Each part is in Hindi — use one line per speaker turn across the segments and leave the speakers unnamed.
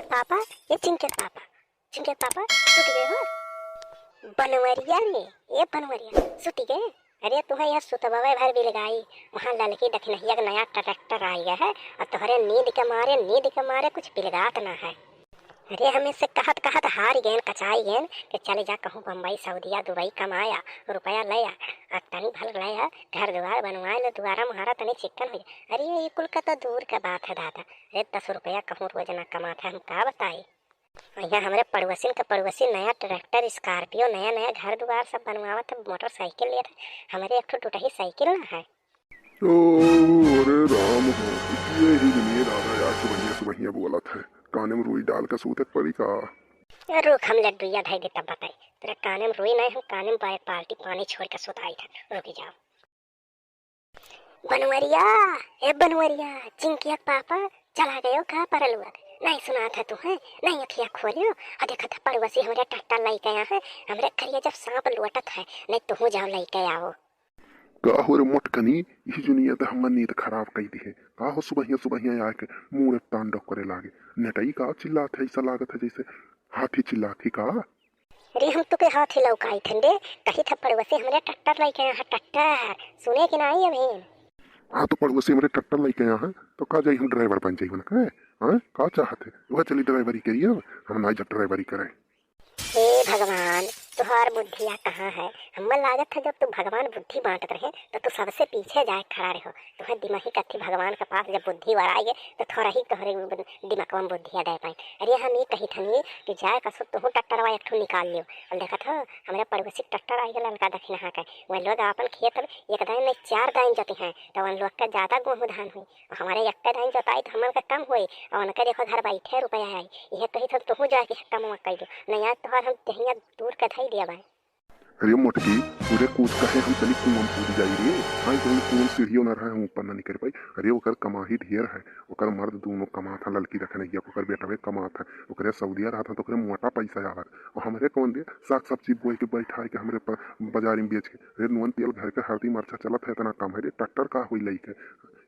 पापा, ये चिंके पापा सुत गए हो? बनवरिया रे, ये बनवरिया सुत गए? अरे तुम्हें यह सुतबवे भर भी लगाई, वहाँ ललकी दखनहिया का नया ट्रैक्टर आ गया है और तुम्हारे नींद के मारे कुछ बिलगात ना है। अरे हमें से कहत कहत हार गए कचाई गए कि चले जा कहूँ बम्बई सऊदिया दुबई कमाया रुपया लया और तनी भल लया घर द्वार बनवाए लो दोबारा महारा तनी चिकन हो जाए। अरे ये कुल का तो दूर का बात है दादा। अरे 10 रुपया कहूँ रोज ना कमाता है, हम का बताए। यहाँ हमारे पड़ोसी नया ट्रैक्टर स्कॉर्पियो नया नया घर द्वार सब बनवावा था, मोटरसाइकिल लिया था। हमारे एक टूटा ही साइकिल ना है।
ओ अरे राम हो, ये ही नहीं दादा यार, सुबह बोला था काने में रुई डाल कर सूतक पड़ी का।
रुक हम लड्डूया धाई दे तब बताई तेरा काने में रुई नहीं, हम काने में बाल्टी पानी छोड़ कर सुताई था। रुक जाओ बनवरिया, ए बनवरिया चिंकिया पापा चला गयो कहा पर लुआ नहीं सुना था तुम्हें? नहीं अखिया खोलियो और देखा था पड़ोसी हमारे टट्टा लाई गया है हमरे करिए जब सांप लुटत है। नहीं तुम जाओ लाई के आओ।
का हो रे मोटकनी, ये दुनिया तो हमर नींद खराब कई दी है। का हो सुबह आके मुंह तांडव करे लागे। नेटई का चिल्लात है, ऐसा लागत है जैसे हाथी चिल्लाती का।
अरे हम तो के हाथी लौकाई ठंडे कही था पड़ोसी हमारे टट्टर लाई गया है। टट्टर सुने कि नहीं अभी?
हाँ तो पड़ोसी हमारे ट्रैक्टर लेके आया है तो का जाई हम ड्राइवर बन जाइए ना। हाँ का चाहते वह चली ड्राइवरी करिए, हम ना जब ड्राइवरी करें।
हे भगवान तुहार बुद्धिया कहाँ है? हमें लागत था जब तू भगवान बुद्धि बांटत रहे तो तू सबसे पीछे जाए खड़ा रहो। तुम्हें दिमागी कथी भगवान के पास जब बुद्धि बढ़ाएंगे तो थोड़ा ही तोहरे दिमाग में बुद्धिया दे पाए। अरे हम ये कही थी कि जाए कसो तुहू टट्टरवा एक ठो निकाल लियो। और देखा था हमारे पड़ोसी टट्टर आई गया लड़का दक्षिण हाँ का वह लोग अपन खेत में एक दाइन नहीं 4 दाइन जोते हैं तो उन लोग का ज्यादा गेहूँ धान हुई और हमारे एक दाइन जोताई तो हमारे का कम हुई और उनका देखो घर बैठे रुपया आई। यह कही था तुहू जाके कम कर दो नहीं आज तोहार हम तहिया दूर कथाई दिया भाई।
अरे मोटकी पूरे कूद कहे हम चली कुआं कूद जाई रे। हाँ तो कुआं सीढ़ियों न रहा, हम ऊपर ना निकल पाई। अरे ओकर कमाही ढेर है, ओकर मर्द दोनों कमा था, लड़की रखे नहीं ओकर बेटा भी कमा था, ओकरे सऊदिया रहा था तो ओकरे मोटा पैसा आवा और हमरे कौन दे साग सब्जी बोई के बैठा के हमरे बाजार में बेच के। अरे नुन तेल घर के हल्दी मरचा चलत है इतना कम है रे। ट्रैक्टर का हुई लई के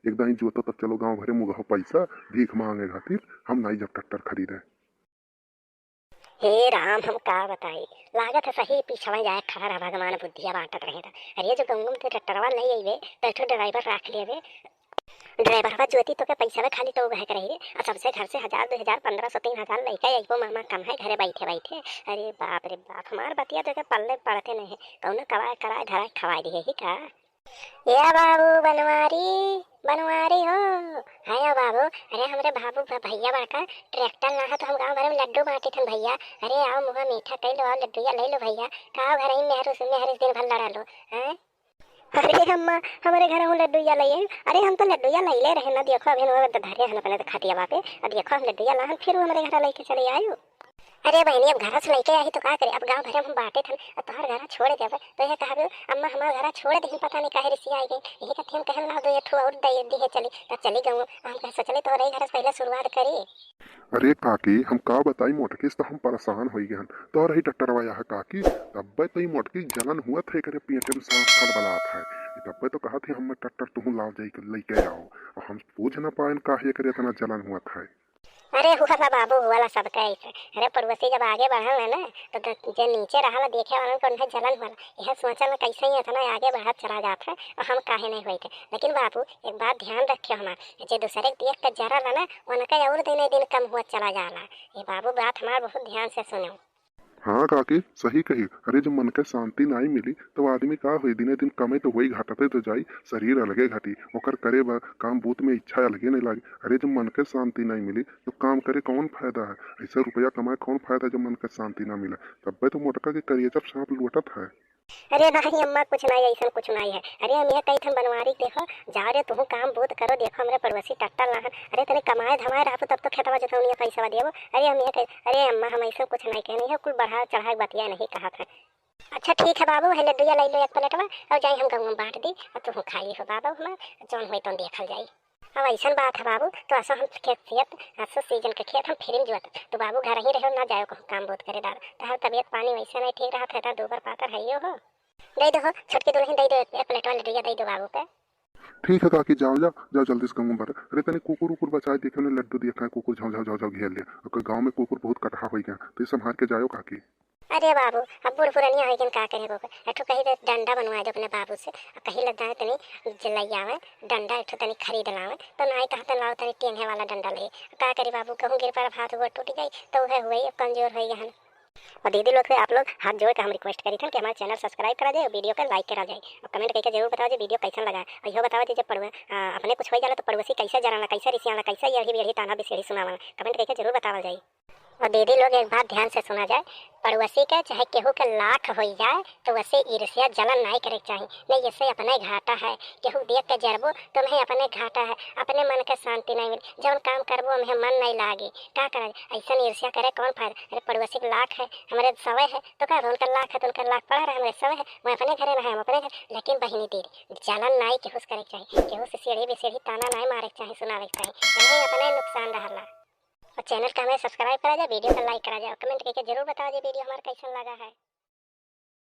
एकदम जोतो तब चलो गाँव भरे मुगह पैसा भीख मांगे खातिर हम नहीं जब ट्रैक्टर खरीदे।
हे राम हम का बताई लागत है सही पीछा जाए खड़ा रहा भगवान बुद्धिया बांटत रहे था। अरे जो गंगम से ट्रैक्टरवा नहीं आई वे तो ड्राइवर रख लिए ड्राइवर ज्योति तो के पैसा में खाली तो वह रही और सबसे घर से 1000 2000 1500 3000 लेके आई वो मामा कम है घरे बैठे बैठे। अरे बाप रे बाप हमार बतिया तो के पल्ले पड़ते नहीं है कौन कवाए कराए धरा खवा दिए ही का। या बाबू बनवारी हो हाया बाबू। अरे हमारे बाबू भैया बड़का ट्रैक्टर ना है तो हम गाँव भर में लड्डू बांटे थे भैया। अरे आओ मुँह मीठा कर लो और लड्डू ले लो भैया। खाओ घर ही मेहर दिन भर लड़ा लो हैं। अरे अम्मा हमारे घर हूँ लड्डूया लाइए। अरे हम तो लड्डूया लाई ले रहे ना देखो अभी धरे हम पहले तो खटिया पे और देखो हम लड्डूया ला फिर हमारे घर लेके चले आयो। अरे बहनी अब घर से लेके आई तो क्या करे अब गांव भरे हम बांटे थे और तोहर घर छोड़ देवे तो यह कहा अम्मा हमारा घर छोड़ दे पता नहीं काहे रिसी आई गई यही कहते हम कहम ला दो ये ठो और दे दी है चली तो चली गऊँ हम कह सोचले तो रही घर से पहले शुरुआत करी।
अरे काकी हम का बताई मोटकी तो हम परेशान हो गए तो रही टट्टरवाया है काकी तब तो मोटकी जलन हुआ थे करे पेट में सांस खलबलात है तब तो कहा थे हम ट्रैक्टर तुम लाओ जाई लेके आओ और हम पूछ न पाए काहे करे इतना जलन हुआ था।
अरे हुआ था बाबू हुआ सबका ऐसे। अरे पड़ोसी जब आगे बढ़ल है ना तो जो नीचे रहा देखे वाला को जलन हुआ यह सोचा मैं कैसे ही इतना आगे बढ़त चला जाता है और हम काहे नहीं हुए थे। लेकिन बाबू एक बात ध्यान रखियो हमार जो दूसरे देख कर जरा ला ना उनका और दिन कम हुआ चला जाला। ये बाबू बात हमार बहुत ध्यान से सुनो।
हाँ काकी सही कही। अरे जब मन के शांति नहीं मिली तो आदमी का हुई दिने दिन कमे तो वही घटते तो जाई शरीर अलगे घटी ओकर करे काम बूत में इच्छा अलगे नहीं लागी। अरे जब मन के शांति नहीं मिली तो काम करे कौन फायदा है, ऐसा रुपया कमाए कौन फायदा जब मन के शांति ना मिला। तब तो मोटका के करिए जब सांप लुटत है।
अरे नहीं अम्मा कुछ नहीं ऐसा कुछ नहीं है। अरे हम यह कही थे बनवारी देखो जा रे तुम काम बहुत करो देखो हमारे पड़ोसी टट्टर ना। अरे तेरे कमाए धमाए रहा तब तो खेतवा जोतवनी पैसा देवो। अरे हम यह अरे अम्मा हम ऐसा कुछ नहीं कहनी है कुल बढ़ा चढ़ा बतिया नहीं कहा था। अच्छा ठीक है बाबू है लड्डूया लाई लो एक प्लेटवा और जाई हम गाँव बांट दी और तुम खाई हो बाबू हमार जौन हुई तो देखल जाई। अब ऐसा बात है बाबू तो ऐसा हम खेत ऐसा सीजन के खेत हम फिर जुआ तो बाबू घर ही रहो ना जाओ कहूँ काम बहुत करे दादा तो तबियत पानी वैसे नहीं ठीक रहा था दूबर पातर है हो दे दो छोटकी दुल्हन दे दो एक प्लेट वाली लड्डूया दे दो बाबू पे।
ठीक है काकी, जाओ जाओ जाओ जल्दी से कहूँ पर। अरे तने कुकुर उकुर बचाए देखे उन्हें, लड्डू देखा है कुकुर झाव झाव झाव झाव घेर लिया। और गाँव में कुकुर बहुत कटहा हो गया, तो ये संभाल के जाओ काकी।
अरे बाबू अब बूढ़ पुरानिया हो गई का करे को एठो कहीं तो डंडा बनवा दे अपने बाबू से और कहीं लग जाए तनी जलैया में डंडा एठो तनी खरीद लावे तो नहीं कहते लाओ तनी टेंगे वाला डंडा ले का करे बाबू कहूँ गिर पर हाथ वो टूट गई तो वह हुई अब कमजोर हो गया। और दीदी लोग से आप लोग हाथ जोड़ के हम रिक्वेस्ट करी थे कि हमारे चैनल सब्सक्राइब करा जाए और वीडियो को लाइक करा जाए और कमेंट करके जरूर बताओ वीडियो कैसा लगा और यह बताओ जब पढ़ुआ अपने कुछ हो जाला तो पड़ोसी कैसे जराना कैसे रिसियाना कैसे यही बेड़ी ताना बिसेड़ी सुनावा कमेंट करके जरूर बताओ जाए। और दीदी लोग एक बात ध्यान से सुना जाए, पड़ोसी के चाहे केहू के लाख हो जाए तो वैसे ईर्ष्या जलन नहीं करे चाहिए, नहीं इससे अपने घाटा है। केहू देख के जरबो तो नहीं अपने घाटा है, अपने मन के शांति नहीं मिले, जब काम करबो हमें मन नहीं लागे क्या करा ऐसा ईर्ष्या करे कौन फायदा। अरे पड़ोसी के लाख है हमारे 100 है तो क्या उनका लाख है तो उनका लाख पड़ा रहा हमारे 100 है मैं अपने घरे रहे हम अपने घर, लेकिन बहिनी दीदी जलन नहीं केहू करे चाहिए, केहू से सीढ़ी बेसीढ़ी ताना नहीं मारे चाहिए सुनावे चाहिए, नहीं अपने नुकसान रहला। और चैनल का हमें सब्सक्राइब करा जाए, वीडियो को लाइक करा जाए, कमेंट करके जरूर बता जाए वीडियो हमारा कैसा लगा है।